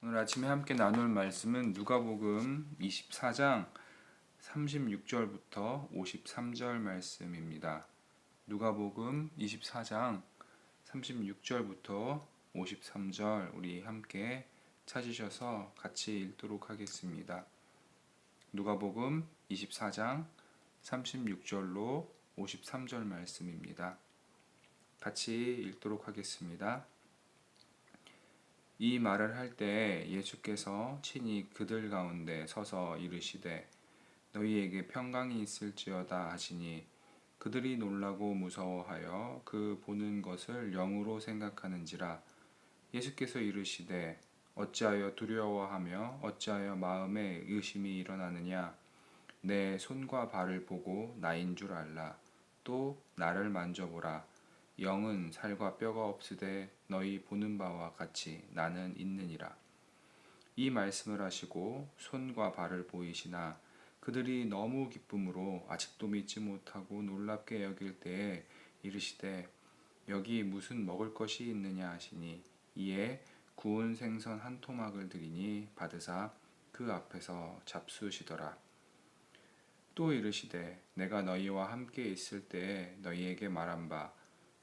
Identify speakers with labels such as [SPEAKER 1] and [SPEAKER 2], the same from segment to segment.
[SPEAKER 1] 오늘 아침에 함께 나눌 말씀은 누가복음 24장 36절부터 53절 말씀입니다. 누가복음 24장 36절부터 53절 우리 함께 찾으셔서 같이 읽도록 하겠습니다. 누가복음 24장 36절로 53절 말씀입니다. 같이 읽도록 하겠습니다. 이 말을 할 때 예수께서 친히 그들 가운데 서서 이르시되 너희에게 평강이 있을지어다 하시니 그들이 놀라고 무서워하여 그 보는 것을 영으로 생각하는지라. 예수께서 이르시되 어찌하여 두려워하며 어찌하여 마음에 의심이 일어나느냐. 내 손과 발을 보고 나인 줄 알라. 또 나를 만져보라. 영은 살과 뼈가 없으되 너희 보는 바와 같이 나는 있느니라. 이 말씀을 하시고 손과 발을 보이시나 그들이 너무 기쁨으로 아직도 믿지 못하고 놀랍게 여길 때에 이르시되 여기 무슨 먹을 것이 있느냐 하시니 이에 구운 생선 한 토막을 드리니 받으사 그 앞에서 잡수시더라. 또 이르시되 내가 너희와 함께 있을 때에 너희에게 말한 바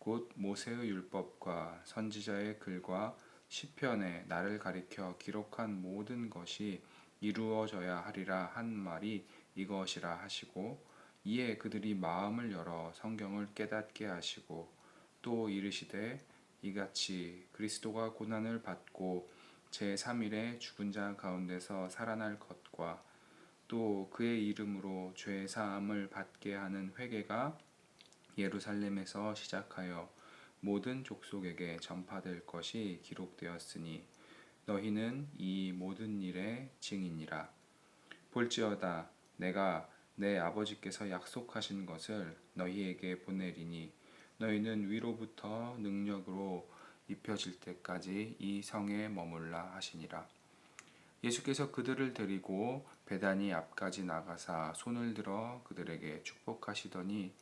[SPEAKER 1] 곧 모세의 율법과 선지자의 글과 시편에 나를 가리켜 기록한 모든 것이 이루어져야 하리라 한 말이 이것이라 하시고 이에 그들이 마음을 열어 성경을 깨닫게 하시고 또 이르시되 이같이 그리스도가 고난을 받고 제3일에 죽은 자 가운데서 살아날 것과 또 그의 이름으로 죄 사함을 받게 하는 회개가 예루살렘에서 시작하여 모든 족속에게 전파될 것이 기록되었으니 너희는 이 모든 일의 증인이라. 볼지어다 내가 내 아버지께서 약속하신 것을 너희에게 보내리니 너희는 위로부터 능력으로 입혀질 때까지 이 성에 머물라 하시니라. 예수께서 그들을 데리고 베다니 앞까지 나가사 손을 들어 그들에게 축복하시더니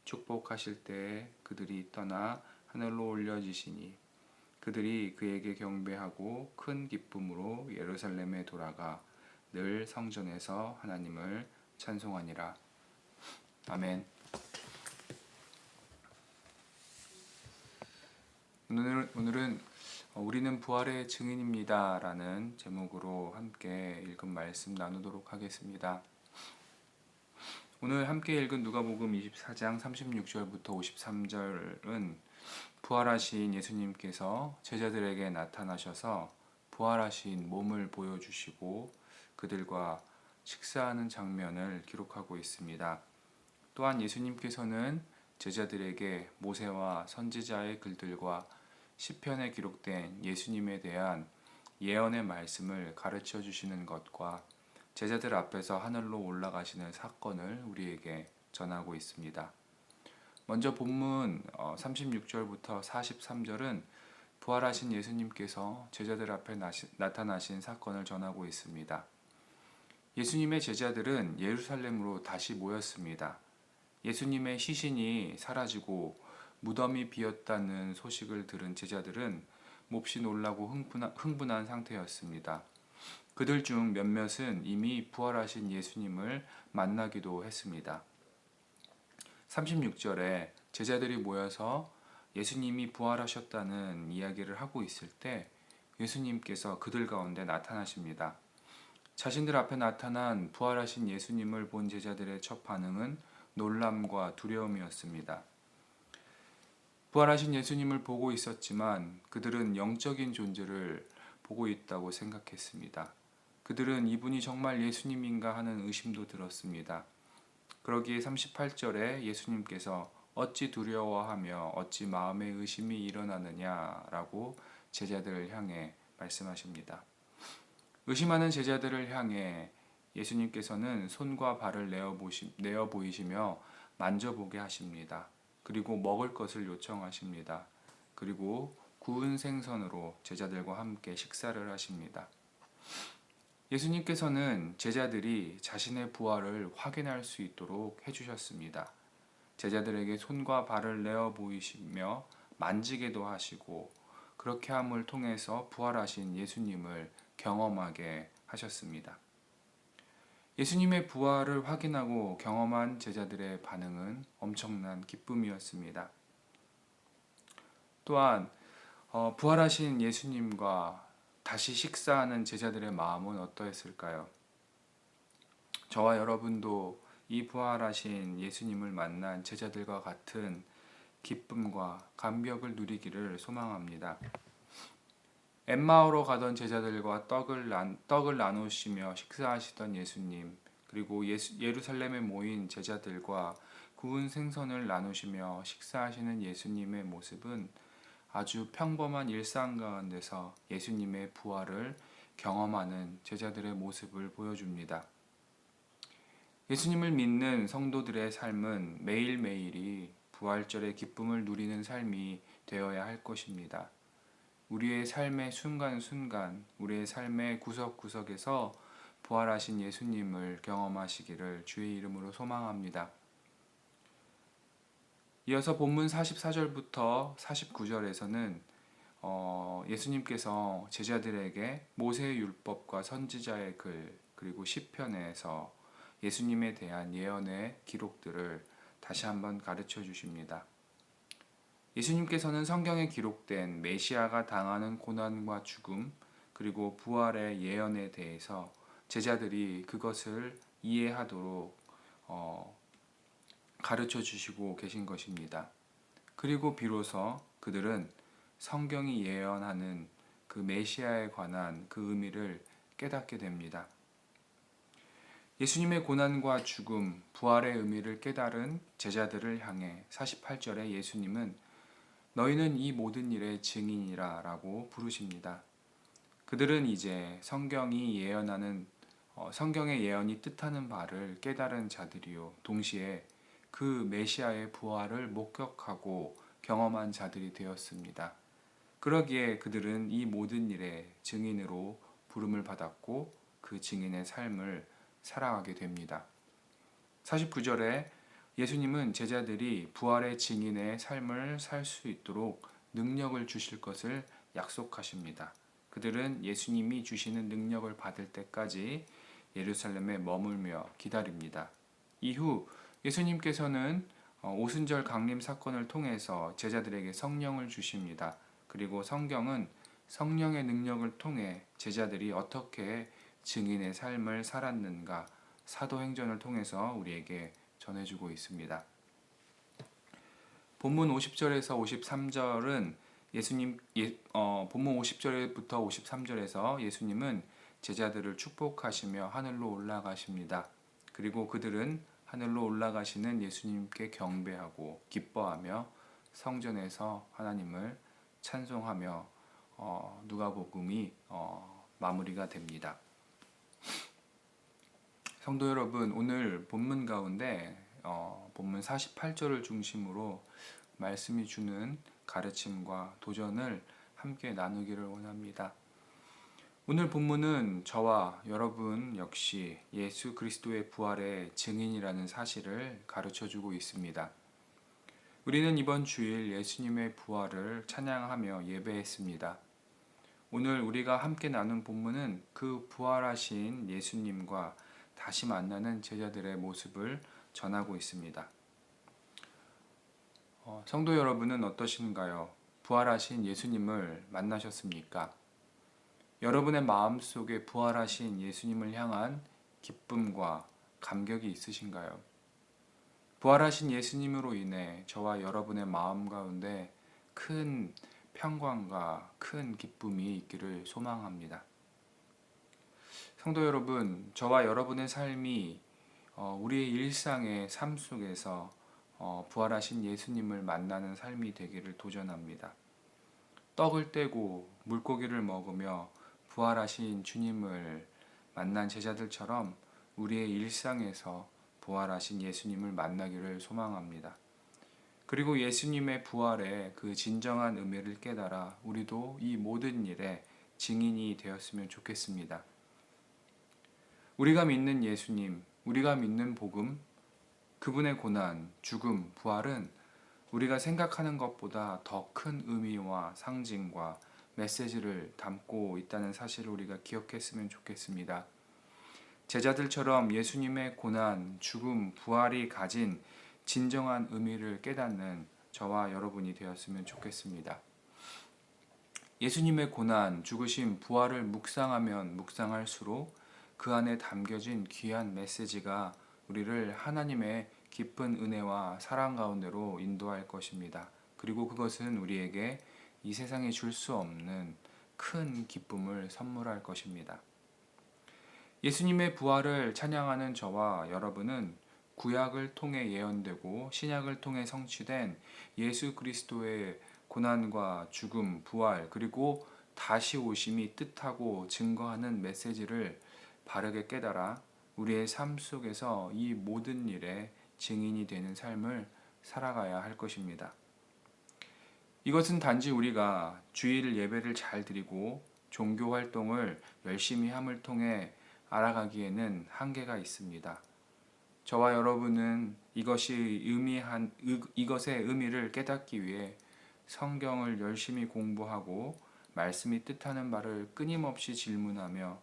[SPEAKER 1] 축복하실 때에 그들이 떠나 하늘로 올려지시니 그들이 그에게 경배하고 큰 기쁨으로 예루살렘에 돌아가 늘 성전에서 하나님을 찬송하니라. 아멘. 오늘은 우리는 부활의 증인입니다 라는 제목으로 함께 읽은 말씀 나누도록 하겠습니다. 오늘 함께 읽은 누가복음 24장 36절부터 53절은 부활하신 예수님께서 제자들에게 나타나셔서 부활하신 몸을 보여주시고 그들과 식사하는 장면을 기록하고 있습니다. 또한 예수님께서는 제자들에게 모세와 선지자의 글들과 시편에 기록된 예수님에 대한 예언의 말씀을 가르쳐 주시는 것과 제자들 앞에서 하늘로 올라가시는 사건을 우리에게 전하고 있습니다. 먼저 본문 36절부터 43절은 부활하신 예수님께서 제자들 앞에 나타나신 사건을 전하고 있습니다. 예수님의 제자들은 예루살렘으로 다시 모였습니다. 예수님의 시신이 사라지고 무덤이 비었다는 소식을 들은 제자들은 몹시 놀라고 흥분한 상태였습니다. 그들 중 몇몇은 이미 부활하신 예수님을 만나기도 했습니다. 36절에 제자들이 모여서 예수님이 부활하셨다는 이야기를 하고 있을 때 예수님께서 그들 가운데 나타나십니다. 자신들 앞에 나타난 부활하신 예수님을 본 제자들의 첫 반응은 놀람과 두려움이었습니다. 부활하신 예수님을 보고 있었지만 그들은 영적인 존재를 보고 있다고 생각했습니다. 그들은 이분이 정말 예수님인가 하는 의심도 들었습니다. 그러기에 38절에 예수님께서 어찌 두려워하며 어찌 마음에 의심이 일어나느냐라고 제자들을 향해 말씀하십니다. 의심하는 제자들을 향해 예수님께서는 손과 발을 내어 보이시며 만져보게 하십니다. 그리고 먹을 것을 요청하십니다. 그리고 구운 생선으로 제자들과 함께 식사를 하십니다. 예수님께서는 제자들이 자신의 부활을 확인할 수 있도록 해주셨습니다. 제자들에게 손과 발을 내어 보이시며 만지게도 하시고 그렇게 함을 통해서 부활하신 예수님을 경험하게 하셨습니다. 예수님의 부활을 확인하고 경험한 제자들의 반응은 엄청난 기쁨이었습니다. 또한 부활하신 예수님과 다시 식사하는 제자들의 마음은 어떠했을까요? 저와 여러분도 이 부활하신 예수님을 만난 제자들과 같은 기쁨과 감격을 누리기를 소망합니다. 엠마오로 가던 제자들과 떡을 나누시며 식사하시던 예수님, 그리고 예루살렘에 모인 제자들과 구운 생선을 나누시며 식사하시는 예수님의 모습은 아주 평범한 일상 가운데서 예수님의 부활을 경험하는 제자들의 모습을 보여줍니다. 예수님을 믿는 성도들의 삶은 매일매일이 부활절의 기쁨을 누리는 삶이 되어야 할 것입니다. 우리의 삶의 순간순간, 우리의 삶의 구석구석에서 부활하신 예수님을 경험하시기를 주의 이름으로 소망합니다. 이어서 본문 44절부터 49절에서는 예수님께서 제자들에게 모세의 율법과 선지자의 글, 그리고 시편에서 예수님에 대한 예언의 기록들을 다시 한번 가르쳐 주십니다. 예수님께서는 성경에 기록된 메시아가 당하는 고난과 죽음, 그리고 부활의 예언에 대해서 제자들이 그것을 이해하도록 가르쳐 주시고 계신 것입니다. 그리고 비로소 그들은 성경이 예언하는 그 메시아에 관한 그 의미를 깨닫게 됩니다. 예수님의 고난과 죽음, 부활의 의미를 깨달은 제자들을 향해 48절에 예수님은 너희는 이 모든 일의 증인이라 라고 부르십니다. 그들은 이제 성경의 예언이 뜻하는 바를 깨달은 자들이요. 동시에 그 메시아의 부활을 목격하고 경험한 자들이 되었습니다. 그러기에 그들은 이 모든 일의 증인으로 부름을 받았고 그 증인의 삶을 살아가게 됩니다. 49절에 예수님은 제자들이 부활의 증인의 삶을 살 수 있도록 능력을 주실 것을 약속하십니다. 그들은 예수님이 주시는 능력을 받을 때까지 예루살렘에 머물며 기다립니다. 이후 예수님께서는 오순절 강림 사건을 통해서 제자들에게 성령을 주십니다. 그리고 성경은 성령의 능력을 통해 제자들이 어떻게 증인의 삶을 살았는가 사도행전을 통해서 우리에게 전해주고 있습니다. 본문 50절에서 53절은 본문 50절부터 53절에서 예수님은 제자들을 축복하시며 하늘로 올라가십니다. 그리고 그들은 하늘로 올라가시는 예수님께 경배하고 기뻐하며 성전에서 하나님을 찬송하며 누가복음이 마무리가 됩니다. 성도 여러분, 오늘 본문 가운데 본문 48절을 중심으로 말씀이 주는 가르침과 도전을 함께 나누기를 원합니다. 오늘 본문은 저와 여러분 역시 예수 그리스도의 부활의 증인이라는 사실을 가르쳐주고 있습니다. 우리는 이번 주일 예수님의 부활을 찬양하며 예배했습니다. 오늘 우리가 함께 나눈 본문은 그 부활하신 예수님과 다시 만나는 제자들의 모습을 전하고 있습니다. 성도 여러분은 어떠신가요? 부활하신 예수님을 만나셨습니까? 여러분의 마음속에 부활하신 예수님을 향한 기쁨과 감격이 있으신가요? 부활하신 예수님으로 인해 저와 여러분의 마음 가운데 큰 평강과 큰 기쁨이 있기를 소망합니다. 성도 여러분, 저와 여러분의 삶이 우리의 일상의 삶 속에서 부활하신 예수님을 만나는 삶이 되기를 도전합니다. 떡을 떼고 물고기를 먹으며 부활하신 주님을 만난 제자들처럼 우리의 일상에서 부활하신 예수님을 만나기를 소망합니다. 그리고 예수님의 부활의 그 진정한 의미를 깨달아 우리도 이 모든 일에 증인이 되었으면 좋겠습니다. 우리가 믿는 예수님, 우리가 믿는 복음, 그분의 고난, 죽음, 부활은 우리가 생각하는 것보다 더 큰 의미와 상징과 메시지를 담고 있다는 사실을 우리가 기억했으면 좋겠습니다. 제자들처럼 예수님의 고난, 죽음, 부활이 가진 진정한 의미를 깨닫는 저와 여러분이 되었으면 좋겠습니다. 예수님의 고난, 죽으심, 부활을 묵상하면 묵상할수록 그 안에 담겨진 귀한 메시지가 우리를 하나님의 깊은 은혜와 사랑 가운데로 인도할 것입니다. 그리고 그것은 우리에게 이 세상에 줄 수 없는 큰 기쁨을 선물할 것입니다. 예수님의 부활을 찬양하는 저와 여러분은 구약을 통해 예언되고 신약을 통해 성취된 예수 그리스도의 고난과 죽음, 부활, 그리고 다시 오심이 뜻하고 증거하는 메시지를 바르게 깨달아 우리의 삶 속에서 이 모든 일에 증인이 되는 삶을 살아가야 할 것입니다. 이것은 단지 우리가 주일 예배를 잘 드리고 종교 활동을 열심히 함을 통해 알아가기에는 한계가 있습니다. 저와 여러분은 이것의 의미를 깨닫기 위해 성경을 열심히 공부하고 말씀이 뜻하는 바를 끊임없이 질문하며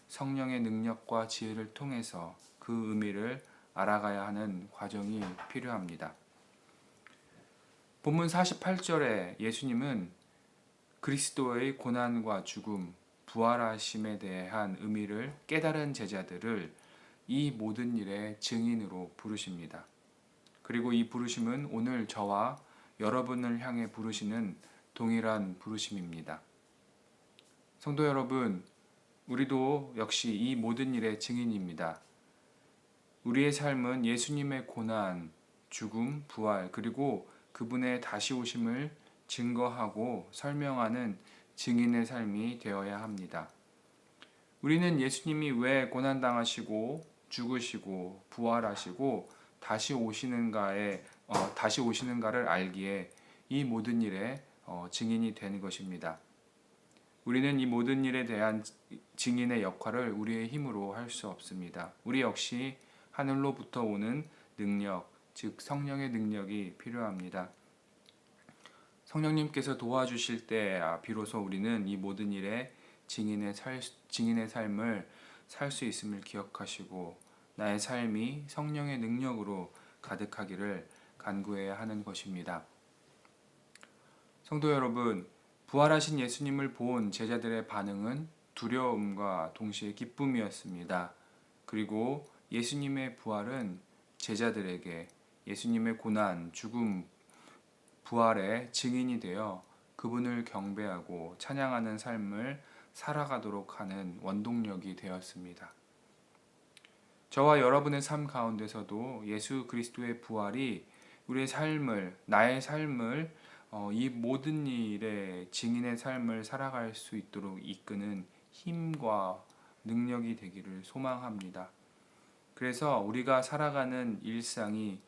[SPEAKER 1] 성령의 능력과 지혜를 통해서 그 의미를 알아가야 하는 과정이 필요합니다. 본문 48절에 예수님은 그리스도의 고난과 죽음, 부활하심에 대한 의미를 깨달은 제자들을 이 모든 일의 증인으로 부르십니다. 그리고 이 부르심은 오늘 저와 여러분을 향해 부르시는 동일한 부르심입니다. 성도 여러분, 우리도 역시 이 모든 일의 증인입니다. 우리의 삶은 예수님의 고난, 죽음, 부활, 그리고 그분의 다시 오심을 증거하고 설명하는 증인의 삶이 되어야 합니다. 우리는 예수님이 왜 고난당하시고 죽으시고 부활하시고 다시 오시는가를 알기에 이 모든 일에 증인이 되는 것입니다. 우리는 이 모든 일에 대한 증인의 역할을 우리의 힘으로 할 수 없습니다. 우리 역시 하늘로부터 오는 능력, 즉 성령의 능력이 필요합니다. 성령님께서 도와주실 때 비로소 우리는 이 모든 일에 증인의 삶을 살 수 있음을 기억하시고 나의 삶이 성령의 능력으로 가득하기를 간구해야 하는 것입니다. 성도 여러분, 부활하신 예수님을 본 제자들의 반응은 두려움과 동시에 기쁨이었습니다. 그리고 예수님의 부활은 제자들에게 예수님의 고난, 죽음, 부활의 증인이 되어 그분을 경배하고 찬양하는 삶을 살아가도록 하는 원동력이 되었습니다. 저와 여러분의 삶 가운데서도 예수 그리스도의 부활이 우리의 삶을, 나의 삶을 이 모든 일에 증인의 삶을 살아갈 수 있도록 이끄는 힘과 능력이 되기를 소망합니다. 그래서 우리가 살아가는 일상이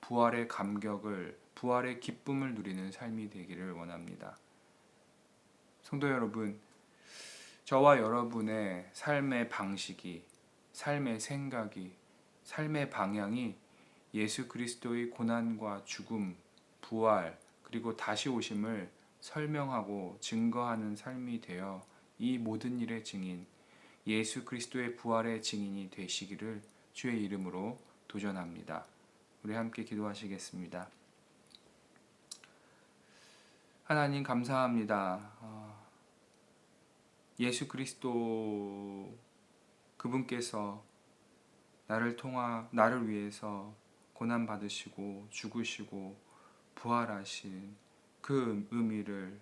[SPEAKER 1] 부활의 감격을, 부활의 기쁨을 누리는 삶이 되기를 원합니다. 성도 여러분, 저와 여러분의 삶의 방식이, 삶의 생각이, 삶의 방향이 예수 그리스도의 고난과 죽음, 부활, 그리고 다시 오심을 설명하고 증거하는 삶이 되어 이 모든 일의 증인, 예수 그리스도의 부활의 증인이 되시기를 주의 이름으로 도전합니다. 우리 함께 기도하시겠습니다. 하나님 감사합니다. 예수 그리스도 그분께서 나를 위해서 고난 받으시고 죽으시고 부활하신 그 의미를,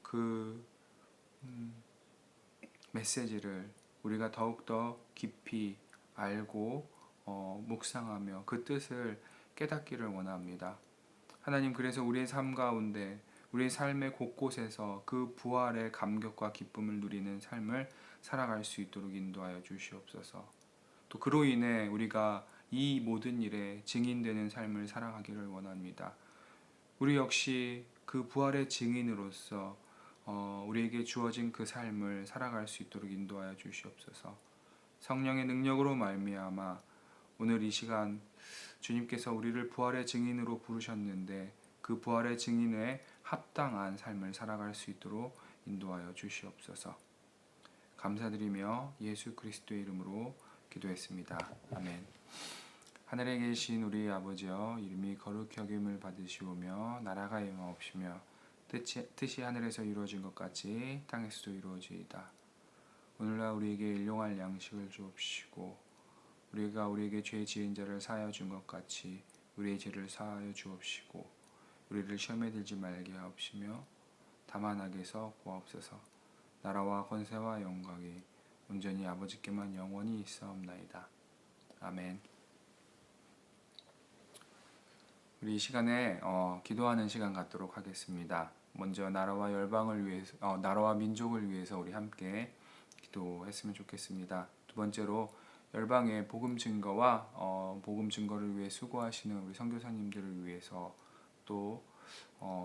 [SPEAKER 1] 그 메시지를 우리가 더욱더 깊이 알고 묵상하며 그 뜻을 깨닫기를 원합니다. 하나님, 그래서 우리의 삶 가운데, 우리의 삶의 곳곳에서 그 부활의 감격과 기쁨을 누리는 삶을 살아갈 수 있도록 인도하여 주시옵소서. 또 그로 인해 우리가 이 모든 일에 증인되는 삶을 살아가기를 원합니다. 우리 역시 그 부활의 증인으로서 우리에게 주어진 그 삶을 살아갈 수 있도록 인도하여 주시옵소서. 성령의 능력으로 말미암아 오늘 이 시간 주님께서 우리를 부활의 증인으로 부르셨는데 그 부활의 증인에 합당한 삶을 살아갈 수 있도록 인도하여 주시옵소서. 감사드리며 예수 그리스도의 이름으로 기도했습니다. 아멘. 하늘에 계신 우리 아버지여, 이름이 거룩히 여김을 받으시오며 나라가 임하옵시며 뜻이 하늘에서 이루어진 것 같이 땅에서도 이루어지이다. 오늘날 우리에게 일용할 양식을 주옵시고 우리가 우리에게 죄 지은 자를 사하여 준 것 같이 우리의 죄를 사하여 주옵시고 우리를 시험에 들지 말게 하옵시며 다만 악에서 구하옵소서. 나라와 권세와 영광이 온전히 아버지께만 영원히 있사옵나이다. 아멘. 우리 이 시간에 기도하는 시간 갖도록 하겠습니다. 먼저 나라와 열방을 위해서, 나라와 민족을 위해서 우리 함께 기도했으면 좋겠습니다. 두 번째로 열방의 복음 증거와 복음 증거를 위해 수고하시는 우리 선교사님들을 위해서 또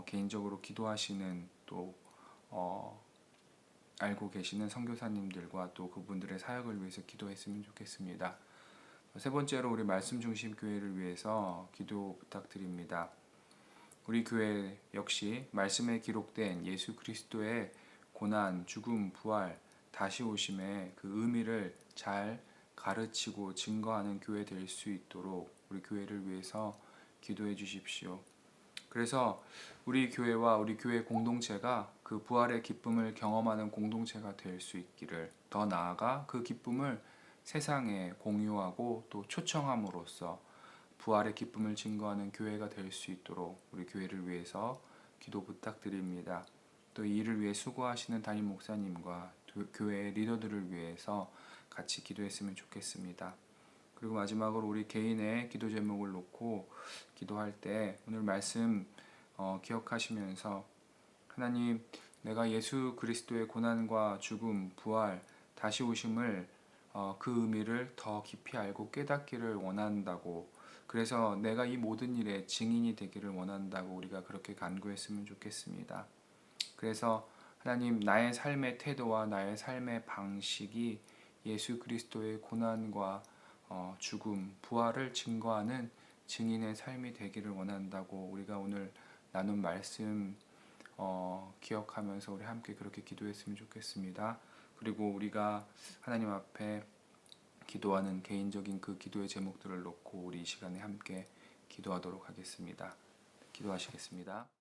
[SPEAKER 1] 개인적으로 기도하시는 또 알고 계시는 선교사님들과 또 그분들의 사역을 위해서 기도했으면 좋겠습니다. 세 번째로 우리 말씀 중심 교회를 위해서 기도 부탁드립니다. 우리 교회 역시 말씀에 기록된 예수 그리스도의 고난, 죽음, 부활, 다시 오심의 그 의미를 잘 가르치고 증거하는 교회 될 수 있도록 우리 교회를 위해서 기도해 주십시오. 그래서 우리 교회와 우리 교회 공동체가 그 부활의 기쁨을 경험하는 공동체가 될 수 있기를, 더 나아가 그 기쁨을 세상에 공유하고 또 초청함으로써 부활의 기쁨을 증거하는 교회가 될 수 있도록 우리 교회를 위해서 기도 부탁드립니다. 또 이 일을 위해 수고하시는 담임 목사님과 교회의 리더들을 위해서 같이 기도했으면 좋겠습니다. 그리고 마지막으로 우리 개인의 기도 제목을 놓고 기도할 때 오늘 말씀 기억하시면서 하나님, 내가 예수 그리스도의 고난과 죽음, 부활, 다시 오심을 그 의미를 더 깊이 알고 깨닫기를 원한다고, 그래서 내가 이 모든 일에 증인이 되기를 원한다고 우리가 그렇게 간구했으면 좋겠습니다. 그래서 하나님, 나의 삶의 태도와 나의 삶의 방식이 예수 그리스도의 고난과 죽음, 부활을 증거하는 증인의 삶이 되기를 원한다고 우리가 오늘 나눈 말씀 기억하면서 우리 함께 그렇게 기도했으면 좋겠습니다. 그리고 우리가 하나님 앞에 기도하는 개인적인 그 기도의 제목들을 놓고 우리 이 시간에 함께 기도하도록 하겠습니다. 기도하시겠습니다.